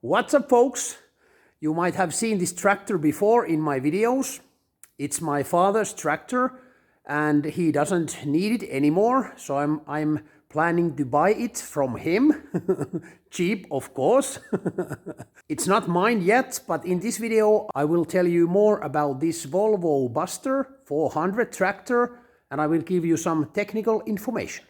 What's up, folks? You might have seen this tractor before in my videos. It's my father's tractor and he doesn't need it anymore, so I'm planning to buy it from him. Cheap, of course. It's not mine yet, but in this video I will tell you more about this Volvo Buster 400 tractor and I will give you some technical information.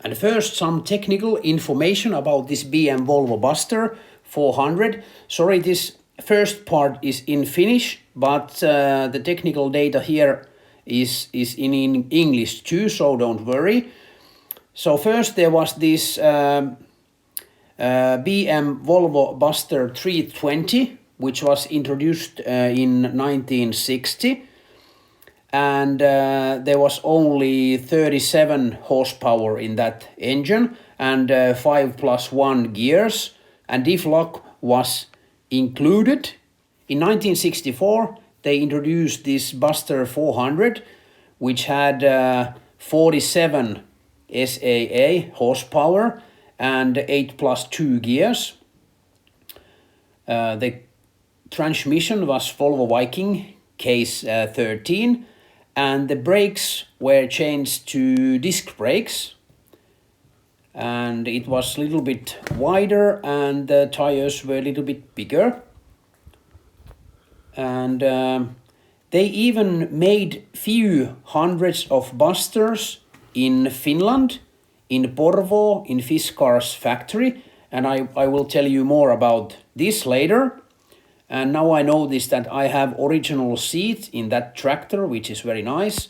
And first, some technical information about this BM Volvo Buster 400. Sorry, this first part is in Finnish, but the technical data here is in English too, so don't worry. So first there was this BM Volvo Buster 320, which was introduced in 1960. And there was only 37 horsepower in that engine and 5+1 gears, and diff lock was included. In 1964 they introduced this Buster 400, which had 47 SAA horsepower and 8+2 gears. The transmission was Volvo Viking case 13. And the brakes were changed to disc brakes, and it was a little bit wider and the tires were a little bit bigger. And they even made few hundreds of Busters in Finland, in Porvoo, in Fiskars factory, and I will tell you more about this later. And now I noticed that I have original seat in that tractor, which is very nice.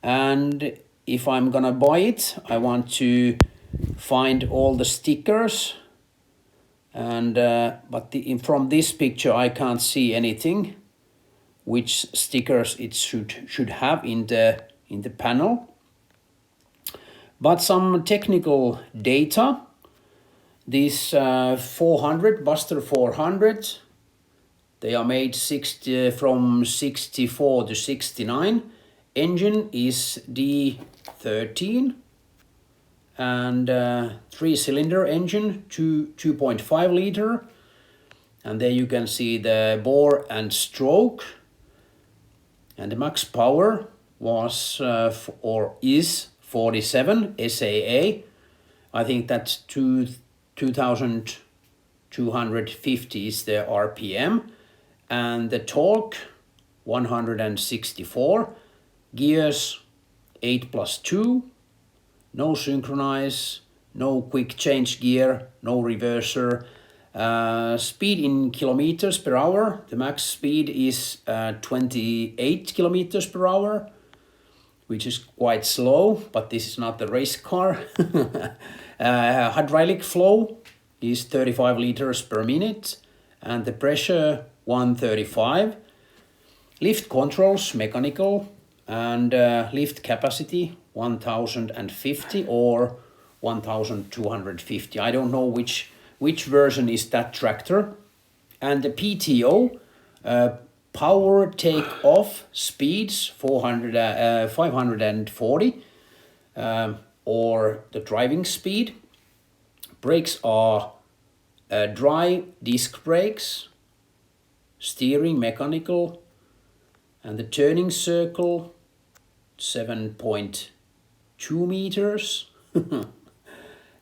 And if I'm gonna buy it, I want to find all the stickers. And from this picture, I can't see anything, which stickers it should have in the panel. But some technical data. This 400 Buster 400. They are made from 64 to 69. Engine is D13 and 3-cylinder engine, 2.5 liter. And there you can see the bore and stroke. And the max power was or is 47 SAA. I think that's 2,250 is the RPM. And the torque 164, gears 8+2, no synchronize, no quick change gear, no reverser. Speed in kilometers per hour, the max speed is 28 kilometers per hour, which is quite slow, but this is not the race car. Hydraulic flow is 35 liters per minute, and the pressure 135. Lift controls mechanical, and lift capacity 1050 or 1250. I don't know which version is that tractor. And the PTO, power take off speeds 540 or the driving speed. Brakes are dry disc brakes, steering mechanical, and the turning circle 7.2 meters.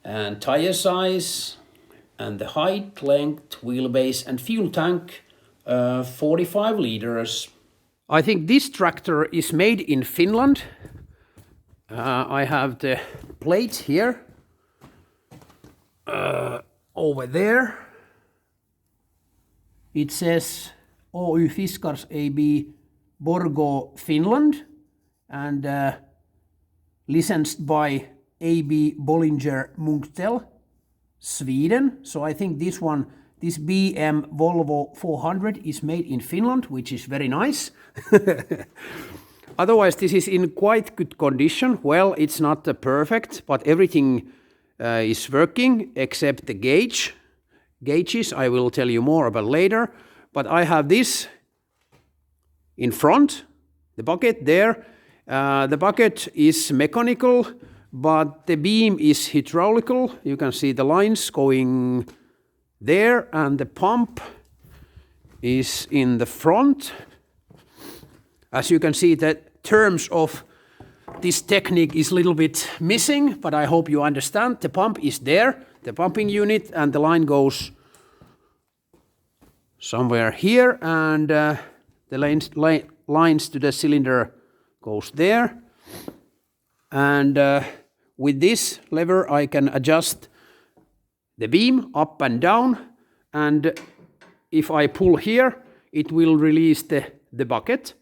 And tire size and the height, length, wheelbase and fuel tank 45 liters. I think this tractor is made in Finland. I have the plate here over there. It says Oy Fiskars AB Borgå, Finland, and licensed by AB Bollinger Munktel, Sweden. So I think this BM Volvo 400 is made in Finland, which is very nice. Otherwise, this is in quite good condition. Well, it's not perfect, but everything is working except the gauges. I will tell you more about later. But I have this in front, the bucket there. The bucket is mechanical, but the beam is hydraulical. You can see the lines going there, and the pump is in the front. As you can see, the terms of this technique is a little bit missing, but I hope you understand. The pump is there, the pumping unit, and the line goes somewhere here, and the lines to the cylinder goes there. And with this lever I can adjust the beam up and down, and if I pull here it will release the bucket.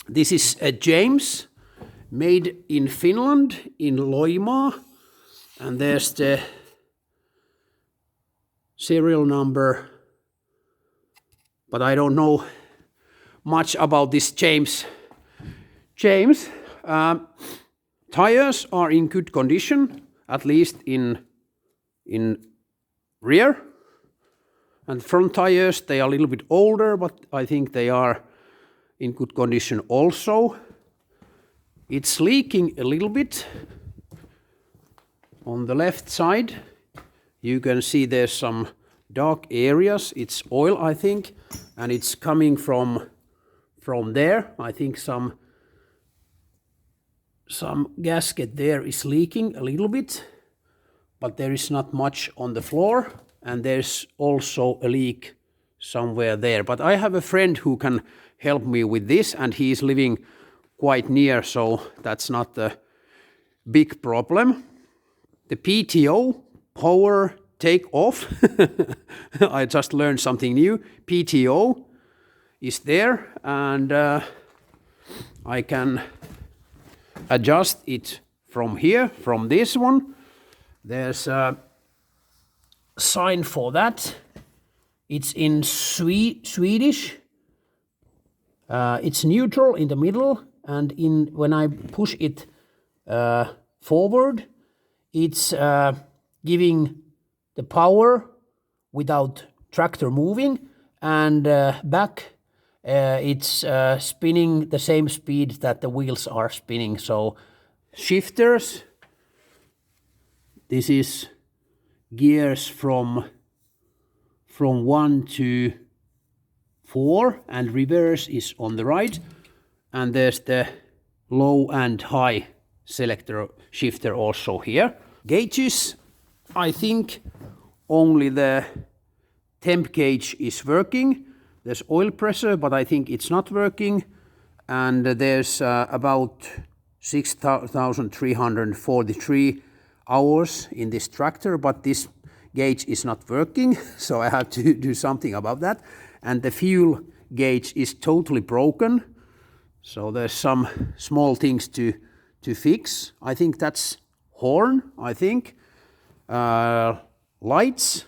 This is a James, made in Finland, in Loimaa, and there's the serial number, but I don't know much about this James. Tires are in good condition, at least in rear, and front tires, they are a little bit older, but I think they are in good condition also. It's leaking a little bit on the left side. You can see there's some dark areas. It's oil, I think, and it's coming from there. I think some gasket there is leaking a little bit, but there is not much on the floor, and there's also a leak somewhere there. But I have a friend who can help me with this, and he is living quite near, so that's not a big problem. The PTO, power take off, I just learned something new. PTO is there, and I can adjust it from here, from this one. There's a sign for that. It's in Swedish. It's neutral in the middle, and when I push it forward, it's giving the power without tractor moving, and back it's spinning the same speed that the wheels are spinning. So shifters, this is gears from 1 to 4, and reverse is on the right, and there's the low and high selector shifter also here. Gauges, I think only the temp gauge is working. There's oil pressure, but I think it's not working, and there's about 6,343 hours in this tractor, but this gauge is not working, so I have to do something about that. And the fuel gauge is totally broken, so there's some small things to fix. I think that's horn, I think. Lights,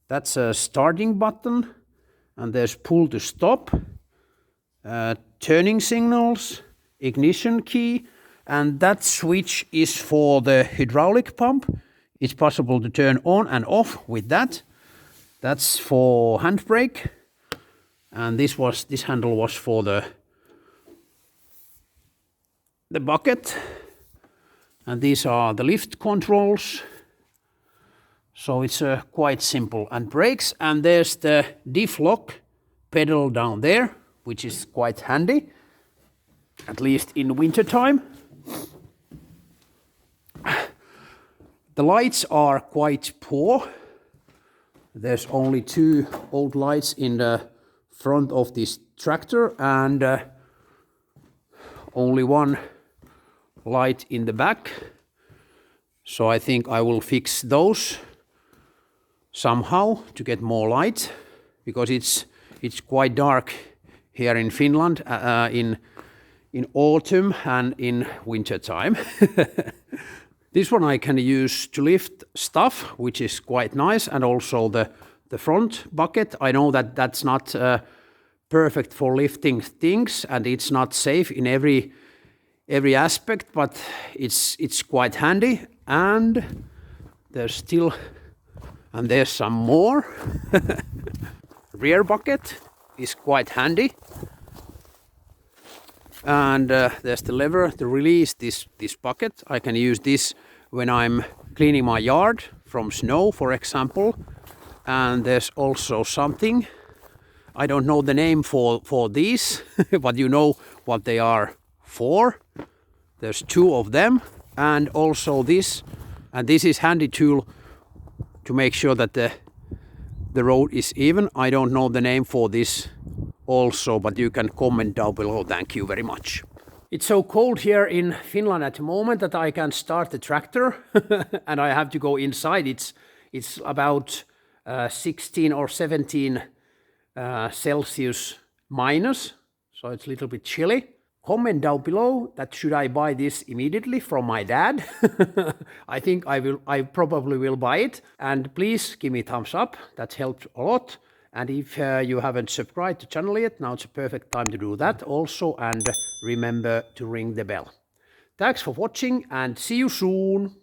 that's a starting button, and there's pull to stop. Turning signals, ignition key, and that switch is for the hydraulic pump. It's possible to turn on and off with that. That's for handbrake, and this handle was for the bucket, and these are the lift controls. So it's quite simple. And brakes, and there's the diff lock pedal down there, which is quite handy, at least in winter time. The lights are quite poor. There's only 2 old lights in the front of this tractor, and only 1 light in the back. So I think I will fix those somehow to get more light, because it's quite dark here in Finland in autumn and in winter time. This one I can use to lift stuff, which is quite nice, and also the front bucket. I know that that's not perfect for lifting things, and it's not safe in every aspect, but it's quite handy. And there's some more. Rear bucket is quite handy. And there's the lever to release this bucket. I can use this when I'm cleaning my yard from snow, for example. And there's also something, I don't know the name for these, but you know what they are for. There's 2 of them, and also this, and this is handy tool to make sure that the road is even. I don't know the name for this also, but you can comment down below. Thank you very much. It's so cold here in Finland at the moment that I can start the tractor and I have to go inside. It's about 16 or 17 Celsius minus, so it's a little bit chilly. Comment down below that should I buy this immediately from my dad. I think I probably will buy it. And please give me a thumbs up, that helps a lot. And if you haven't subscribed to the channel yet, now it's a perfect time to do that also. And remember to ring the bell. Thanks for watching and see you soon.